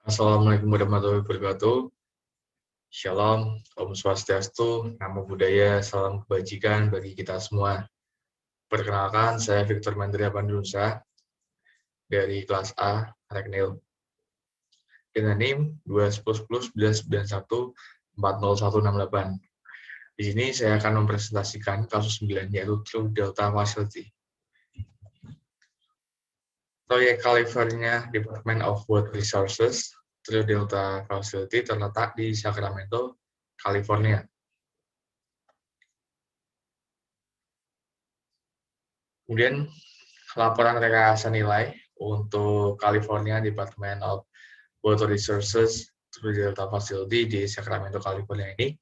Assalamualaikum warahmatullahi wabarakatuh. Shalom, Om Swastiastu, Namo Buddhaya, salam kebajikan bagi kita semua. Perkenalkan, saya Victor Mandria Pandunusa dari kelas A, Reknil. Dengan NIM 2101019914068. Di sini saya akan mempresentasikan kasus 9, yaitu True Delta Facility. Proyek California Department of Water Resources True Delta Facility terletak di Sacramento, California. Kemudian laporan rekayasa nilai untuk California Department of Water Resources True Delta Facility di Sacramento, California ini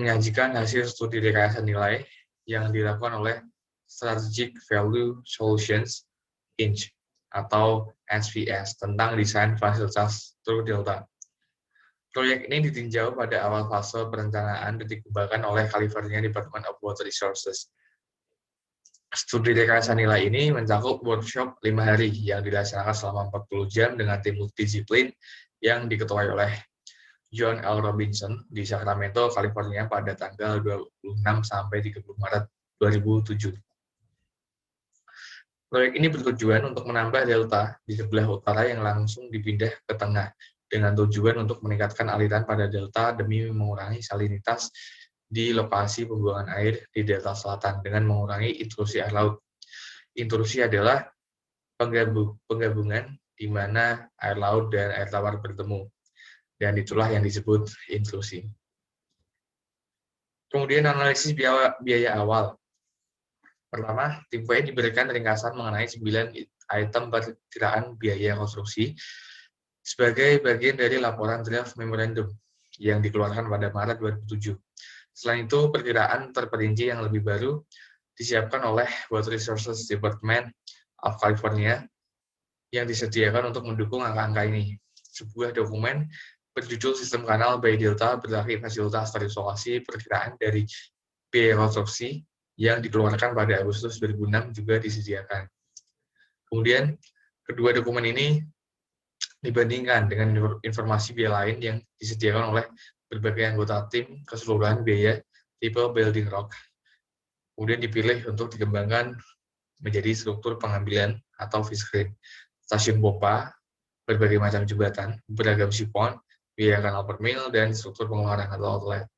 menyajikan hasil studi rekayasa nilai yang dilakukan oleh Strategic Value Solutions Inc. atau SVS tentang desain fasilitas True Delta. Proyek ini ditinjau pada awal fase perencanaan dan dikembangkan oleh California Department of Water Resources. Studi rekayasa nilai ini mencakup workshop 5 hari yang dilaksanakan selama 40 jam dengan tim multidisiplin yang diketuai oleh John L. Robinson di Sacramento, California pada tanggal 26 sampai 30 Maret 2007. Proyek ini bertujuan untuk menambah delta di sebelah utara yang langsung dipindah ke tengah, dengan tujuan untuk meningkatkan aliran pada delta demi mengurangi salinitas di lokasi pembuangan air di delta selatan dengan mengurangi intrusi air laut. Intrusi adalah penggabungan di mana air laut dan air tawar bertemu, dan itulah yang disebut intrusi. Kemudian analisis biaya awal. Pertama, tim PE diberikan ringkasan mengenai 9 item perkiraan biaya konstruksi sebagai bagian dari laporan draft memorandum yang dikeluarkan pada Maret 2007. Selain itu, perkiraan terperinci yang lebih baru disiapkan oleh Water Resources Department of California yang disediakan untuk mendukung angka-angka ini. Sebuah dokumen berjudul Sistem Kanal by Delta berarti fasilitas terisolasi perkiraan dari biaya konstruksi yang dikeluarkan pada Agustus 2006 juga disediakan. Kemudian, kedua dokumen ini dibandingkan dengan informasi biaya lain yang disediakan oleh berbagai anggota tim keseluruhan biaya tipe building rock. Kemudian dipilih untuk dikembangkan menjadi struktur pengambilan atau fiskrim, stasiun pompa, berbagai macam jembatan, beragam sipon, biaya kanal per mil, dan struktur pengeluaran atau outlet.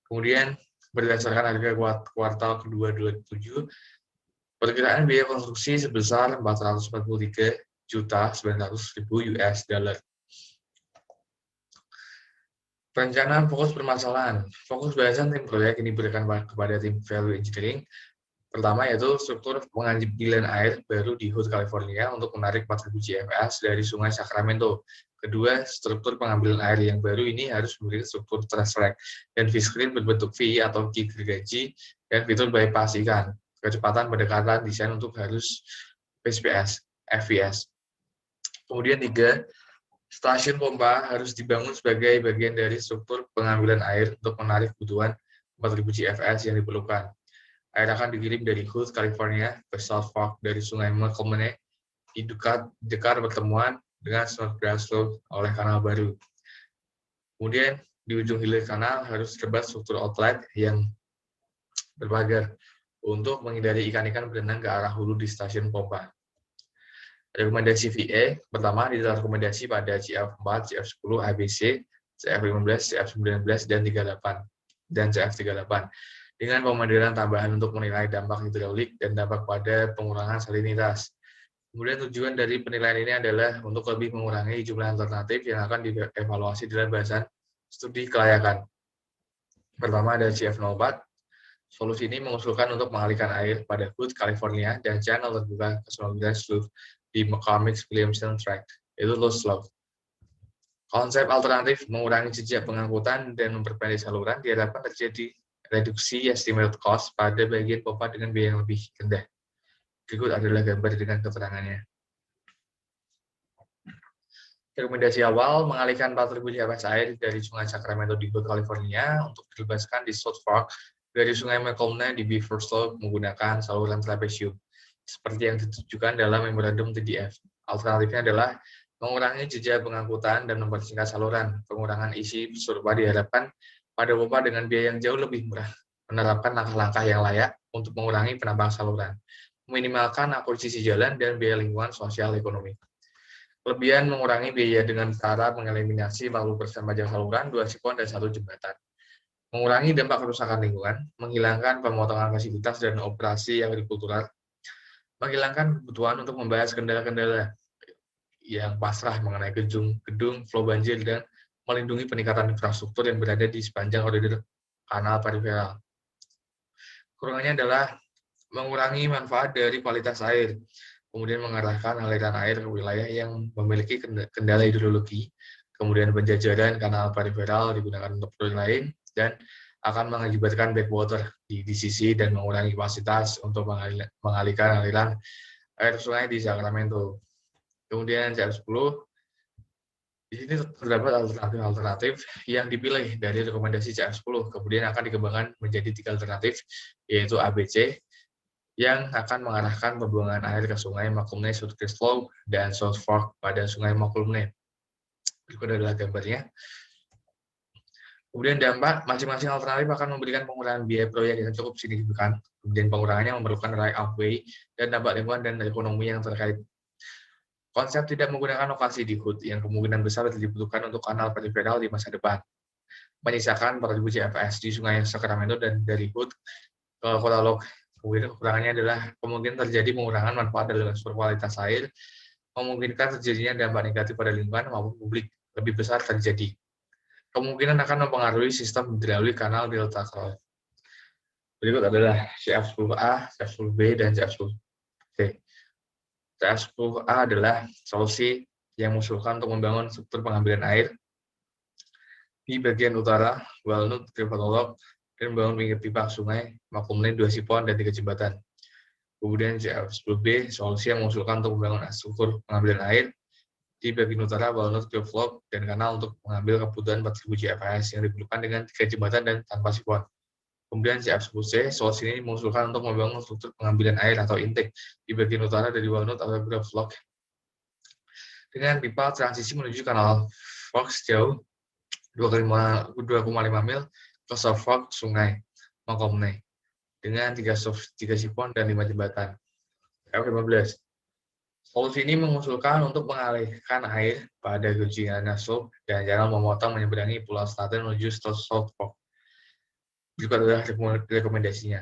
Kemudian, berdasarkan harga kuartal kedua 2007, perkiraan biaya konstruksi sebesar 443.900.000 US dollar. Perencanaan fokus permasalahan. Fokus bahasan tim proyek ini diberikan kepada tim value engineering. Pertama yaitu struktur pengambilan air baru di Hood, California untuk menarik 4.000 CFS dari Sungai Sacramento. Kedua, struktur pengambilan air yang baru ini harus memiliki struktur trash rack dan fiskrim berbentuk V atau G gergaji dan fitur bypass ikan. Kecepatan pendekatan desain untuk harus PSPS, FVS. Kemudian tiga, stasiun pompa harus dibangun sebagai bagian dari struktur pengambilan air untuk menarik kebutuhan 4.000 CFS yang diperlukan. Air akan dikirim dari Hood, California ke South Fork dari Sungai McComane di dekat pertemuan dengan Snodgrass Road oleh kanal baru. Kemudian di ujung hilir kanal harus terdapat struktur outlet yang berpagar untuk menghindari ikan-ikan berenang ke arah hulu di stasiun pompa. Rekomendasi VA, pertama direkomendasi pada CF4, CF10, ABC, CF15, CF19, dan 38, dan CF38, dengan pemodelan tambahan untuk menilai dampak hidraulik dan dampak pada pengurangan salinitas. Kemudian tujuan dari penilaian ini adalah untuk lebih mengurangi jumlah alternatif yang akan dievaluasi dalam bahasan studi kelayakan. Pertama ada CF04, solusi ini mengusulkan untuk mengalihkan air pada Hood, California, dan channel terbuka ke Snodgrass Slough di McCormick-Williamson Tract, yaitu low slope. Konsep alternatif mengurangi jejak pengangkutan dan memperpendek saluran diharapkan terjadi reduksi estimated cost pada bagian pompa dengan biaya yang lebih rendah. Berikut adalah gambar dengan keterangannya. Rekomendasi awal, mengalihkan 4.000 CFS air dari Sungai Sacramento di Hood, California untuk dilepaskan di South Fork dari Sungai McComane di Beaver Slough menggunakan saluran trapezium, seperti yang ditujukan dalam memorandum TDF. Alternatifnya adalah Mengurangi jejak pengangkutan dan mempersingkat saluran. Pengurangan isi serupa diharapkan pada pompa dengan biaya yang jauh lebih murah. Menerapkan langkah-langkah yang layak untuk mengurangi penambahan saluran. Meminimalkan akuisisi jalan dan biaya lingkungan sosial ekonomi. Kelebihan mengurangi biaya dengan cara mengeliminasi 40% pajak saluran, 2 sipon, dan 1 jembatan. Mengurangi dampak kerusakan lingkungan, menghilangkan pemotongan fasilitas dan operasi agrikultural, menghilangkan kebutuhan untuk membahas kendala-kendala yang pasrah mengenai gedung, flow banjir, dan melindungi peningkatan infrastruktur yang berada di sepanjang koridor kanal periferal. Kurangannya adalah mengurangi manfaat dari kualitas air, kemudian mengarahkan aliran air ke wilayah yang memiliki kendala hidrologi, kemudian penjajaran kanal periferal digunakan untuk proyek lain, dan akan mengakibatkan backwater di sisi dan mengurangi kapasitas untuk mengalihkan aliran air sungai di Sacramento. Kemudian CF10, di sini terdapat alternatif yang dipilih dari rekomendasi CF10, kemudian akan dikembangkan menjadi 3 alternatif, yaitu ABC, yang akan mengarahkan pembuangan air ke Sungai Macomney Southcrest Flow dan South Fork pada Sungai Macomney. Berikut adalah gambarnya. Kemudian dampak masing-masing alternatif akan memberikan pengurangan biaya proyek yang cukup signifikan. Kemudian pengurangannya memerlukan right of way dan dampak lingkungan dan ekonomi yang terkait. Konsep tidak menggunakan lokasi di HUT yang kemungkinan besar dibutuhkan untuk kanal periferal di masa depan. Menyisakan 4.000 CFS di Sungai Sacramento dan dari HUT ke Kota Lok. Kemudian kekurangannya adalah kemungkinan terjadi pengurangan manfaat dalam ekspor kualitas air, memungkinkan terjadinya dampak negatif pada lingkungan maupun publik lebih besar terjadi. Kemungkinan akan mempengaruhi sistem hidraulik kanal Delta Cross. Berikut adalah CF10A, CF10B, dan CF10C. CF10A adalah solusi yang mengusulkan untuk membangun struktur pengambilan air di bagian utara, Walnut, Krivatolok, dan membangun pinggir pipa sungai, Macomney, 2 sipon, dan 3 jembatan. Kemudian CF10B, solusi yang mengusulkan untuk membangun struktur pengambilan air di bagian utara, Walnut, Krivatolok, dan kanal untuk mengambil kebutuhan 4.000 CFS yang diperlukan dengan 3 jembatan dan tanpa sipon. Kemudian CF10C, solusi ini mengusulkan untuk membangun struktur pengambilan air atau intake di bagian utara dari Walnut atau Krivatolok dengan pipa transisi menuju kanal Fox jauh 2,5 mil ke South Fork Sungai Macomney dengan 3 sipon dan 5 jembatan. CF15. Solusi ini mengusulkan untuk mengalihkan air pada Gojinana Slope dan jalan memotong menyeberangi Pulau Staten menuju South Fork. Berikut adalah rekomendasinya.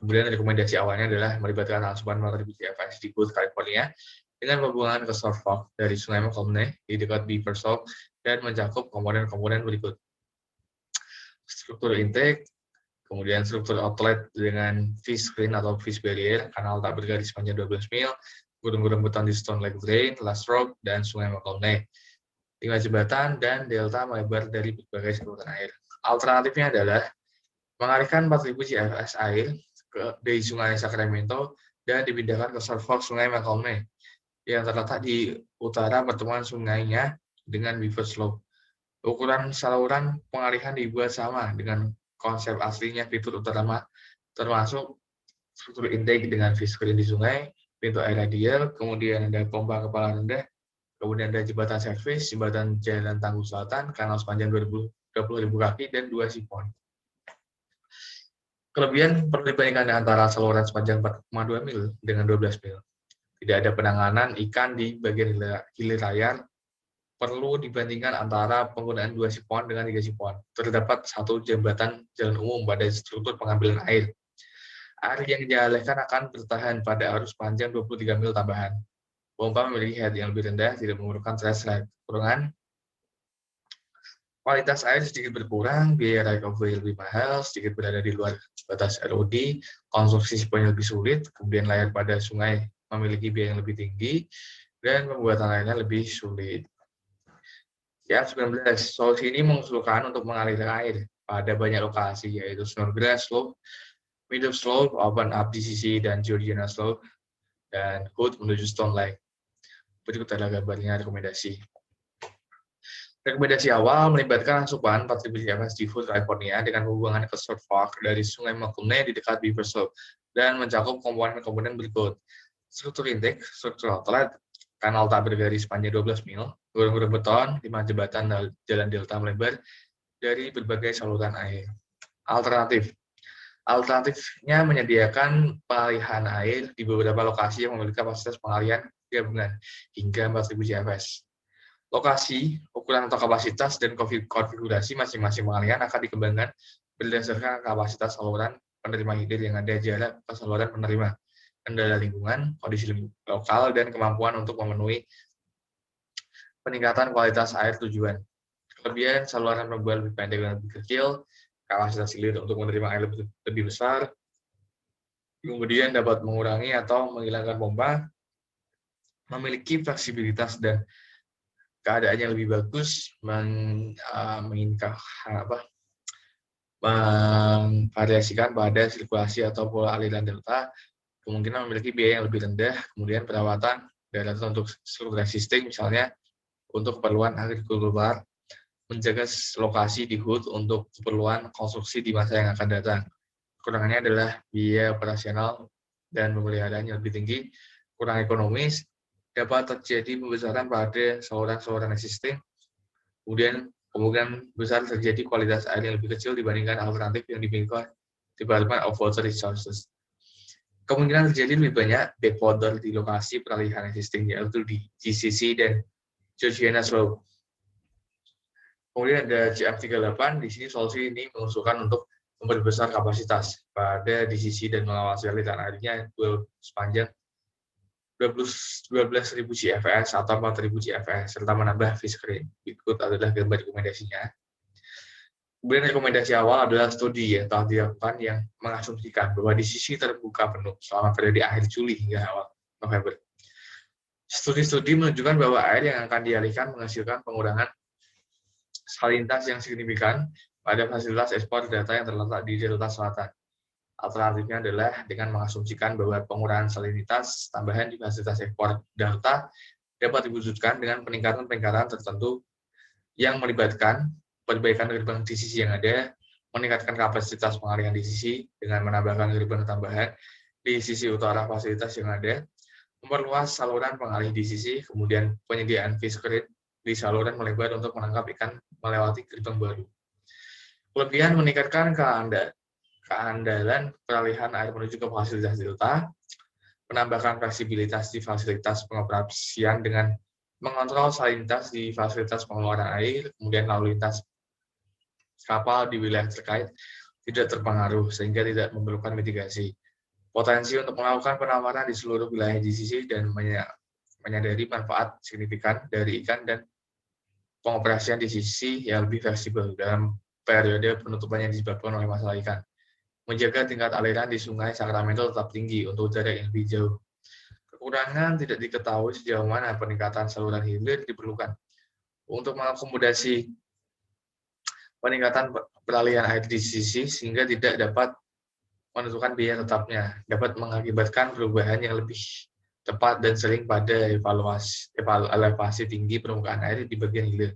Kemudian rekomendasi awalnya adalah melibatkan asupan 4.000 CFS di Butte, California, dengan pembuangan ke South Fork dari Sungai Macomney di dekat Beaver South dan mencakup komponen-komponen berikut. Struktur intake, kemudian struktur outlet dengan fish screen atau fish barrier, kanal tak bergaris sepanjang 12 mil, gudang-gudang beton di Stone Lake Drain, Last Rock, dan Sungai Macomney. 5 jembatan dan delta melebar dari berbagai saluran air. Alternatifnya adalah mengalihkan 4.000 CFS air dari Sungai Sacramento dan dipindahkan ke South Fork Sungai Macomney yang terletak di utara pertemuan sungainya dengan Beaver Slope. Ukuran saluran pengalihan dibuat sama dengan konsep aslinya fitur utama, termasuk struktur intake dengan fish screen di sungai, pintu air radial, kemudian ada pompa kepala rendah, kemudian ada jembatan servis, jembatan jalan Tangguh Selatan, kanal sepanjang 20.000 kaki, dan 2 sipon. Kelebihan perlu dibandingkan antara saluran sepanjang 4,2 mil dengan 12 mil. Tidak ada penanganan ikan di bagian hilir layar. Perlu dibandingkan antara penggunaan 2 sipon dengan 3 sipon. Terdapat 1 jembatan jalan umum pada struktur pengambilan air. Air yang dialihkan akan bertahan pada arus panjang 23 mil tambahan. Pompa memiliki head yang lebih rendah, tidak memerlukan threshold. Kekurangan kualitas air sedikit berkurang, biaya right of way lebih mahal, sedikit berada di luar batas ROD, konstruksi siponnya lebih sulit, kemudian layar pada sungai memiliki biaya yang lebih tinggi, dan pembuatan lainnya lebih sulit. CF19, solusi ini mengusulkan untuk mengalirkan air pada banyak lokasi, yaitu Snodgrass Slope, Middle Slope, Open Up DCC, dan Georgiana Slope, dan Hood menuju Stone Lake. Berikut adalah gambarnya rekomendasi. Rekomendasi awal melibatkan asupan 4.000 CFS di Hood, California dengan pembuangan ke South Fork dari Sungai Macomney di dekat Beaver Slope dan mencakup komponen-komponen berikut. Struktur intake, struktur outlet, kanal tak bergaris sepanjang 12 mil, gorong-gorong beton, 5 jembatan jalan delta melebar dari berbagai saluran air. Alternatifnya menyediakan pengalihan air di beberapa lokasi yang memiliki kapasitas pengalihan gabungan hingga 4.000 CFS. Lokasi, ukuran atau kapasitas, dan konfigurasi masing-masing pengalihan akan dikembangkan berdasarkan kapasitas saluran penerima hilir yang ada, jarak ke saluran penerima, kendala lingkungan, kondisi lokal, dan kemampuan untuk memenuhi peningkatan kualitas air tujuan. Kelebihan saluran pembuat lebih pendek dan lebih kecil, kapasitas hilir untuk menerima air lebih besar, kemudian dapat mengurangi atau menghilangkan pompa, memiliki fleksibilitas dan keadaan yang lebih bagus, memvariasikan pada sirkulasi atau pola aliran delta, kemungkinan memiliki biaya yang lebih rendah, kemudian perawatan daratan untuk seluruh existing, misalnya untuk keperluan agrikultural, menjaga lokasi di HUT untuk keperluan konstruksi di masa yang akan datang. Kekurangannya adalah biaya operasional dan pemeliharaannya lebih tinggi, kurang ekonomis, dapat terjadi pembesaran pada saluran-saluran existing, kemudian kemungkinan besar terjadi kualitas air yang lebih kecil dibandingkan alternatif yang dimiliki Department of Water Resources. Kemungkinan terjadi lebih banyak backwater di lokasi peralihan existing, yaitu di GCC dan Georgiana Slope. Kemudian ada CM38, di sini solusi ini mengusulkan untuk memperbesar kapasitas pada DCC dan mengawasi aliran airnya sepanjang 12.000 CFS atau 4.000 CFS, serta menambah fish screen. Berikut adalah gambar rekomendasinya. Kemudian rekomendasi awal adalah studi yang telah dilakukan yang mengasumsikan bahwa DCC terbuka penuh selama periode akhir Juli hingga awal November. Studi-studi menunjukkan bahwa air yang akan dialihkan menghasilkan pengurangan salinitas yang signifikan pada fasilitas ekspor data yang terletak di Delta Selatan. Alternatifnya adalah dengan mengasumsikan bahwa pengurangan salinitas tambahan di fasilitas ekspor data dapat diwujudkan dengan peningkatan-peningkatan tertentu yang melibatkan perbaikan gerbang DCC yang ada, meningkatkan kapasitas pengalihan DCC dengan menambahkan gerbang tambahan di sisi utara fasilitas yang ada, memperluas saluran pengalih DCC, kemudian penyediaan fish screen di saluran melebar untuk menangkap ikan melewati gerbang baru. Kelebihan meningkatkan keandalan peralihan air menuju ke fasilitas delta, menambahkan fleksibilitas di fasilitas pengoperasian dengan mengontrol salinitas di fasilitas pengeluaran air, kemudian lalu lintas kapal di wilayah terkait tidak terpengaruh sehingga tidak memerlukan mitigasi. Potensi untuk melakukan penawaran di seluruh wilayah GCC dan menyadari manfaat signifikan dari ikan dan pengoperasian di sisi yang lebih fleksibel dalam periode penutupan yang disebabkan oleh masalah ikan. Menjaga tingkat aliran di Sungai Sacramento tetap tinggi untuk jarak yang lebih jauh. Kekurangan tidak diketahui sejauh mana peningkatan saluran hilir diperlukan untuk mengakomodasi peningkatan peralihan air di sisi sehingga tidak dapat menentukan biaya tetapnya, dapat mengakibatkan perubahan yang lebih tepat dan sering pada elevasi tinggi permukaan air di bagian hilir.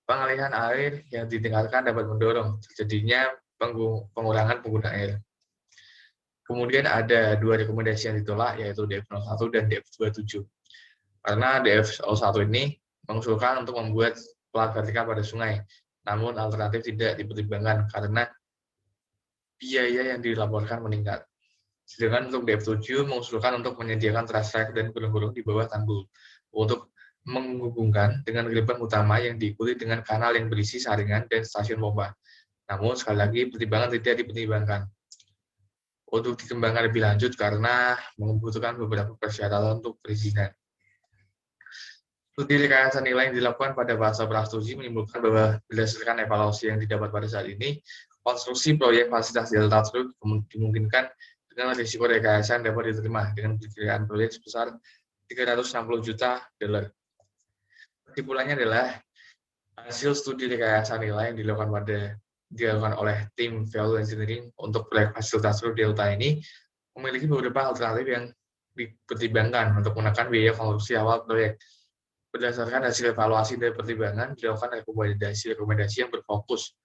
Pengalihan air yang ditingkatkan dapat mendorong terjadinya pengurangan penggunaan air. Kemudian ada dua rekomendasi yang ditolak, yaitu DF01 dan DF27. Karena DF01 ini mengusulkan untuk membuat pelat vertikal pada sungai, namun alternatif tidak dipertimbangkan karena biaya yang dilaporkan meningkat. Sedangkan untuk DF7 mengusulkan untuk menyediakan track dan gulung-gulung di bawah tanggul untuk menghubungkan dengan gerbang utama yang diikuti dengan kanal yang berisi saringan dan stasiun pompa. Namun sekali lagi pertimbangan tidak dipertimbangkan untuk dikembangkan lebih lanjut karena membutuhkan beberapa persyaratan untuk perizinan. Studi rekayasa nilai yang dilakukan pada fase prastudi menimbulkan bahwa berdasarkan evaluasi yang didapat pada saat ini, konstruksi proyek fasilitas delta truk dimungkinkan dengan risiko rekayasa yang dapat diterima dengan perkiraan proyek sebesar $360 juta. Kesimpulannya adalah hasil studi rekayasa nilai yang dilakukan oleh tim value engineering untuk proyek fasilitas truk delta ini memiliki beberapa alternatif yang dipertimbangkan untuk menekan biaya konstruksi awal proyek. Berdasarkan hasil evaluasi dari pertimbangan, dilakukan rekomendasi yang berfokus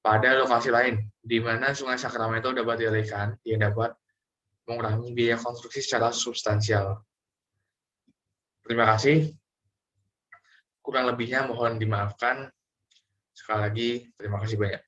pada lokasi lain, di mana Sungai Sacramento dapat dialihkan, yang dapat mengurangi biaya konstruksi secara substansial. Terima kasih. Kurang lebihnya mohon dimaafkan. Sekali lagi, terima kasih banyak.